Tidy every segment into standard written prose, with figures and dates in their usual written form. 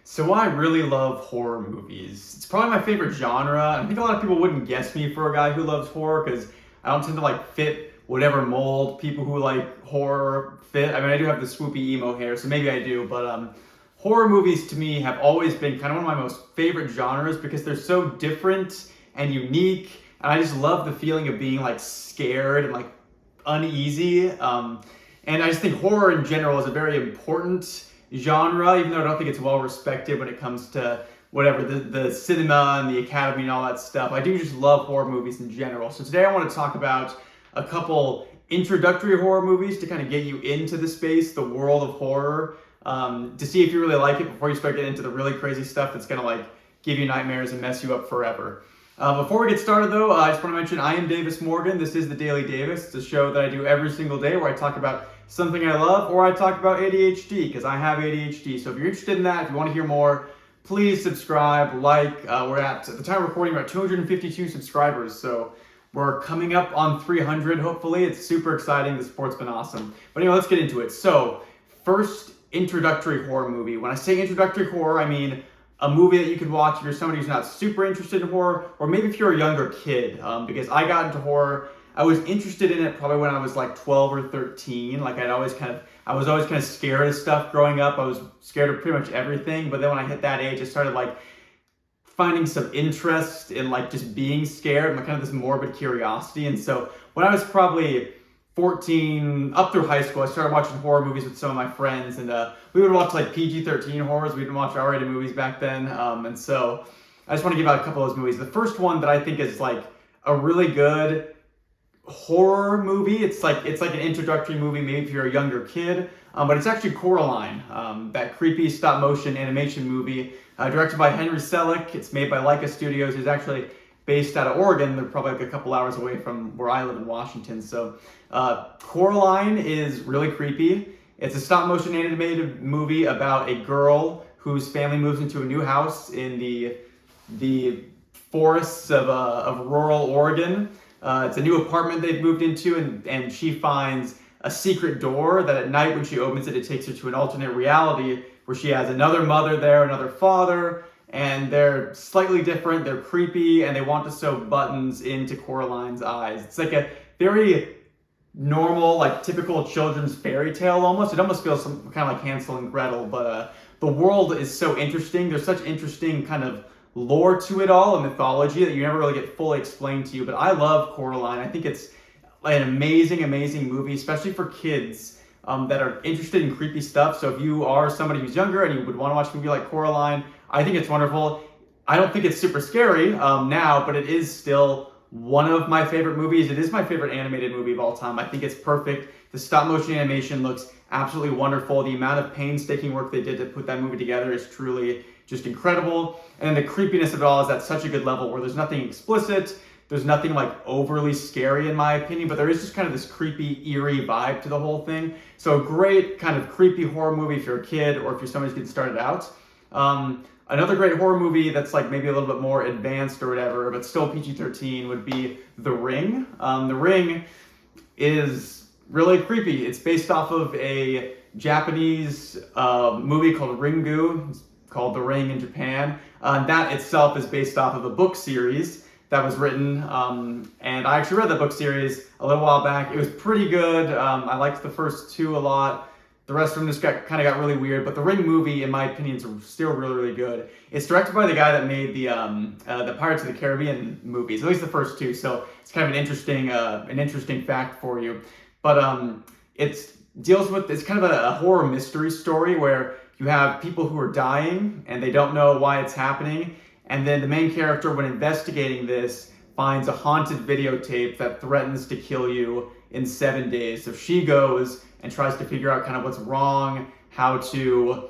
So I really love horror movies. It's probably my favorite genre. I think a lot of people wouldn't guess me for a guy who loves horror because I don't tend to fit whatever mold people who like horror fit. I mean, I do have the swoopy emo hair, so maybe I do, but horror movies to me have always been kind of one of my most favorite genres because they're so different and unique, and I just love the feeling of being scared and uneasy. And I just think horror in general is a very important genre, even though I don't think it's well respected when it comes to whatever the cinema and the Academy and all that stuff. I do just love horror movies in general. So today I want to talk about a couple introductory horror movies to kind of get you into the space, the world of horror, to see if you really like it before you start getting into the really crazy stuff that's going to give you nightmares and mess you up forever. Before we get started though, I just want to mention I am Davis Morgan. This is The Daily Davis. It's a show that I do every single day where I talk about something I love or I talk about ADHD because I have ADHD. So if you're interested in that, if you want to hear more, please subscribe, we're at the time of recording, we're at 252 subscribers. So we're coming up on 300, hopefully. It's super exciting. The support's been awesome. But anyway, let's get into it. So first introductory horror movie. When I say introductory horror, I mean a movie that you could watch if you're somebody who's not super interested in horror, or maybe if you're a younger kid, because I got into horror. I was interested in it probably when I was 12 or 13. I was always kind of scared of stuff growing up. I was scared of pretty much everything. But then when I hit that age, I started finding some interest in just being scared and kind of this morbid curiosity. And so when I was probably 14 up through high school, I started watching horror movies with some of my friends, and we would watch PG-13 horrors. We didn't watch R-rated movies back then, and so I just want to give out a couple of those movies. The first one that I think is a really good horror movie. It's like an introductory movie, maybe if you're a younger kid, but it's actually Coraline, that creepy stop motion animation movie, directed by Henry Selick. It's made by Leica Studios. It's actually based out of Oregon. They're probably a couple hours away from where I live in Washington. So Coraline is really creepy. It's a stop motion animated movie about a girl whose family moves into a new house in the forests of rural Oregon. It's a new apartment they've moved into, and she finds a secret door that at night when she opens it, it takes her to an alternate reality where she has another mother there, another father, and they're slightly different, they're creepy, and they want to sew buttons into Coraline's eyes. It's a very normal, typical children's fairy tale almost. It almost feels kind of like Hansel and Gretel, but the world is so interesting. There's such interesting kind of lore to it all, and mythology, that you never really get fully explained to you. But I love Coraline. I think it's an amazing, amazing movie, especially for kids that are interested in creepy stuff. So if you are somebody who's younger and you would want to watch a movie like Coraline, I think it's wonderful. I don't think it's super scary now, but it is still one of my favorite movies. It is my favorite animated movie of all time. I think it's perfect. The stop motion animation looks absolutely wonderful. The amount of painstaking work they did to put that movie together is truly just incredible. And the creepiness of it all is at such a good level where there's nothing explicit. There's nothing overly scary in my opinion, but there is just kind of this creepy, eerie vibe to the whole thing. So a great kind of creepy horror movie if you're a kid or if you're somebody who's getting started out. Another great horror movie that's maybe a little bit more advanced or whatever, but still PG-13 would be The Ring. The Ring is really creepy. It's based off of a Japanese movie called Ringu. It's called The Ring in Japan. That itself is based off of a book series that was written, and I actually read that book series a little while back. It was pretty good. I liked the first two a lot. The rest of them just kind of got really weird, but the Ring movie, in my opinion, is still really, really good. It's directed by the guy that made the Pirates of the Caribbean movies, at least the first two. So it's kind of an interesting fact for you. But it's kind of a horror mystery story where you have people who are dying and they don't know why it's happening, and then the main character, when investigating this, finds a haunted videotape that threatens to kill you in 7 days. So she goes and tries to figure out kind of what's wrong, how to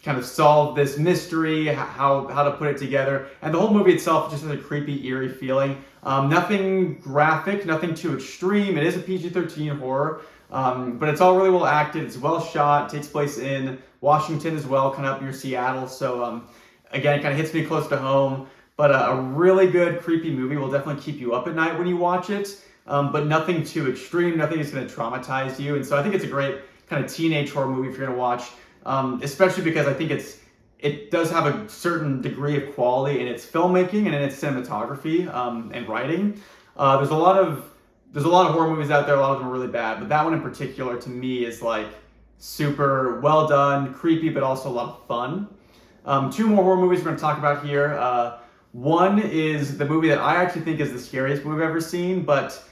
kind of solve this mystery, how to put it together. And the whole movie itself just has a creepy, eerie feeling. Nothing graphic, nothing too extreme. It is a PG-13 horror, but it's all really well acted. It's well shot. It takes place in Washington as well, kind of up near Seattle. So again, it kind of hits me close to home. But a really good, creepy movie will definitely keep you up at night when you watch it. But nothing too extreme, nothing that's going to traumatize you. And so I think it's a great kind of teenage horror movie if you're going to watch, especially because I think it does have a certain degree of quality in its filmmaking and in its cinematography and writing. There's a lot of horror movies out there. A lot of them are really bad, but that one in particular to me is like super well done, creepy, but also a lot of fun. Two more horror movies we're going to talk about here. One is the movie that I actually think is the scariest movie I've ever seen, but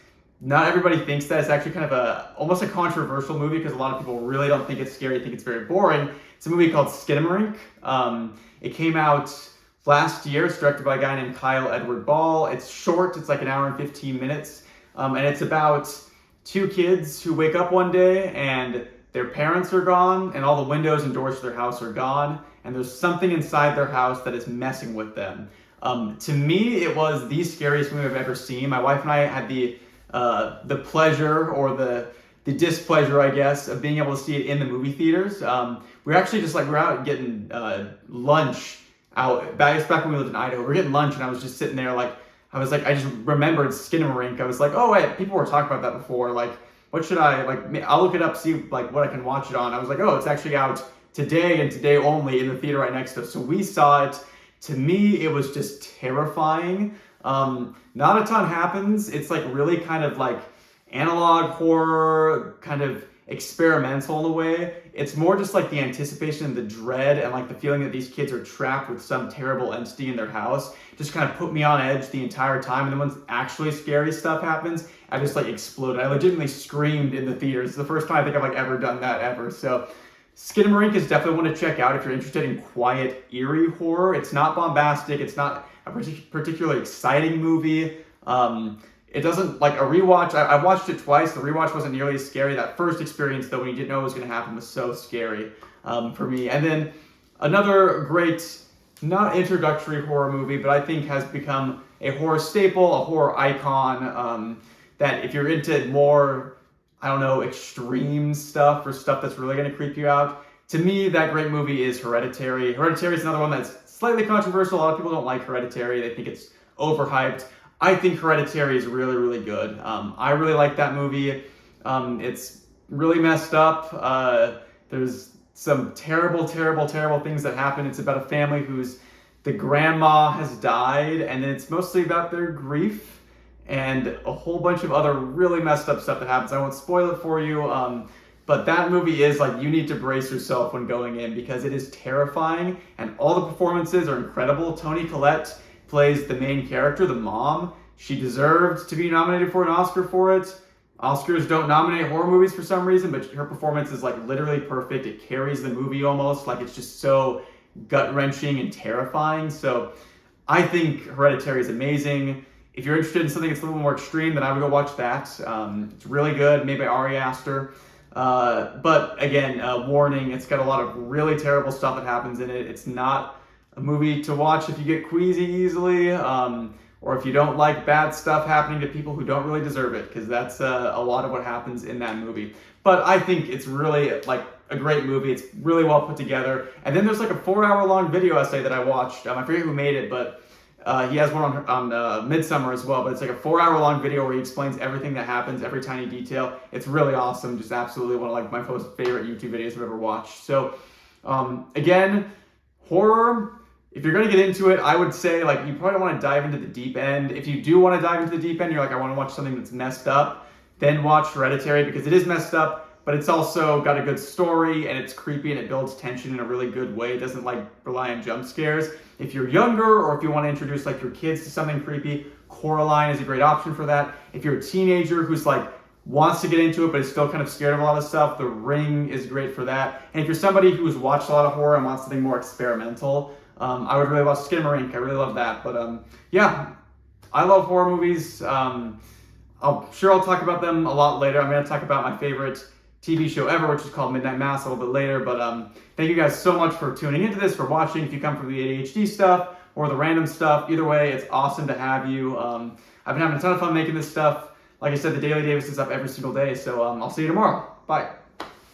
not everybody thinks that. It's actually kind of almost a controversial movie because a lot of people really don't think it's scary, think it's very boring. It's a movie called Skinamarink. It came out last year. It's directed by a guy named Kyle Edward Ball. It's short. It's like an hour and 15 minutes. And it's about two kids who wake up one day and their parents are gone and all the windows and doors to their house are gone. And there's something inside their house that is messing with them. To me, it was the scariest movie I've ever seen. My wife and I had the pleasure or the displeasure, I guess, of being able to see it in the movie theaters. We were actually just like, we were out getting lunch back when we lived in Idaho. We were getting lunch and I was just sitting there like, I just remembered Skinamarink. I was like, oh wait, people were talking about that before. Like, what should I, like, I'll look it up, see like what I can watch it on. I was like, oh, it's actually out today and today only in the theater right next to us. So we saw it. To me, it was just terrifying. Not a ton happens. It's like really kind of like analog horror, kind of experimental in a way. It's more just like the anticipation and the dread and like the feeling that these kids are trapped with some terrible entity in their house just kind of put me on edge the entire time. And then when actually scary stuff happens, I just like exploded. I legitimately screamed in the theaters. It's the first time I think I've like ever done that ever. So Skinamarink is definitely one to check out if you're interested in quiet, eerie horror. It's not bombastic. It's not a particularly exciting movie. It doesn't, like, a rewatch, I watched it twice. The rewatch wasn't nearly as scary. That first experience, though, when you didn't know what was going to happen, was so scary for me. And then another great, not introductory horror movie, but I think has become a horror staple, a horror icon, that if you're into more, I don't know, extreme stuff or stuff that's really going to creep you out, to me, that great movie is Hereditary. Hereditary is another one that's slightly controversial. A lot of people don't like Hereditary. They think it's overhyped. I think Hereditary is really, really good. I really like that movie. It's really messed up. There's some terrible, terrible, terrible things that happen. It's about a family the grandma has died, and then it's mostly about their grief and a whole bunch of other really messed up stuff that happens. I won't spoil it for you, but that movie is like, you need to brace yourself when going in because it is terrifying, and all the performances are incredible. Toni Collette plays the main character, the mom. She deserved to be nominated for an Oscar for it. Oscars don't nominate horror movies for some reason, but her performance is like literally perfect. It carries the movie almost. Like, it's just so gut-wrenching and terrifying. So I think Hereditary is amazing. If you're interested in something that's a little more extreme, then I would go watch that. It's really good, made by Ari Aster. But again, warning, it's got a lot of really terrible stuff that happens in it. It's not a movie to watch if you get queasy easily, or if you don't like bad stuff happening to people who don't really deserve it, because that's a lot of what happens in that movie. But I think it's really like a great movie. It's really well put together. And then there's like a 4-hour long video essay that I watched. I forget who made it, but he has one on Midsummer as well. But it's like a 4-hour long video where he explains everything that happens, every tiny detail. It's really awesome. Just absolutely one of like my most favorite YouTube videos I've ever watched. So again, horror, if you're going to get into it, I would say like you probably don't want to dive into the deep end. If you do want to dive into the deep end, you're like, I want to watch something that's messed up, then watch Hereditary, because it is messed up, but it's also got a good story and it's creepy and it builds tension in a really good way. It doesn't like rely on jump scares. If you're younger or if you want to introduce like your kids to something creepy, Coraline is a great option for that. If you're a teenager who's like wants to get into it but is still kind of scared of a lot of stuff, The Ring is great for that. And if you're somebody who's watched a lot of horror and wants something more experimental, I would really watch Skinamarink. I really love that. But yeah, I love horror movies. I'll talk about them a lot later. I'm going to talk about my favorite TV show ever, which is called Midnight Mass, a little bit later. But thank you guys so much for tuning into this, for watching. If you come from the ADHD stuff or the random stuff, either way, it's awesome to have you. I've been having a ton of fun making this stuff. Like I said, the Daily Davis is up every single day. So I'll see you tomorrow. Bye.